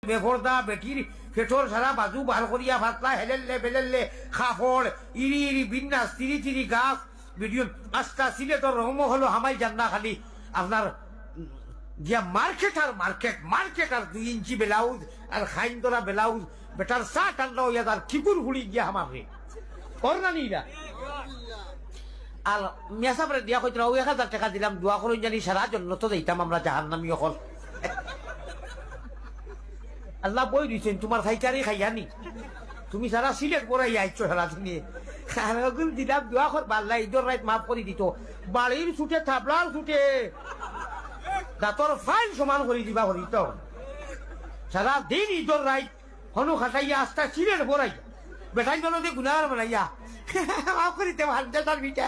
বেফরদা বেটির ফেটর সারা বাজু ভাল করিয়া ফাতলা হেলেললে বেলেললে খাফড় ইরি ইরি বিন্যাস তিরি তিরি গাছ ভিডিও আস্তা সিলেটর রহম হলো হামাই জান্না খালি আপনার গিয়া মার্কেট আর মার্কেট মার্কেট আর 2 ইঞ্চি ব্লাউজ আর খাইন তোরা ব্লাউজ বেটার শার্ট আনলো ইয়া তার ঠিকুর হুড়ি গিয়া আমারে করনা নিরা আর মিয়াসাবরে দিয়া কইতরা 1000 টাকা দিলাম দোয়া করুন জানি সারা জন্য তো দিতাম আমরা জাহান্নামী হল আল্লাহ বই দিচ্ছেন তোমার খাইচারি খাইয়ানি তুমি সারা সিলেট পড়াই আইছো সারা তুমি দিলাম দোয়া কর বাল্লা ঈদের রাত মাফ করে দিত বাড়ির ছুটে থাবলার ছুটে দাঁতর ফাইল সমান করে দিবা করি তো সারা দিন ঈদের রাত হনু খাটাইয়া আস্তা সিলেট পড়াই বেটাই জন্য গুনার বানাইয়া মাফ করিতে ভান্ডার বিটা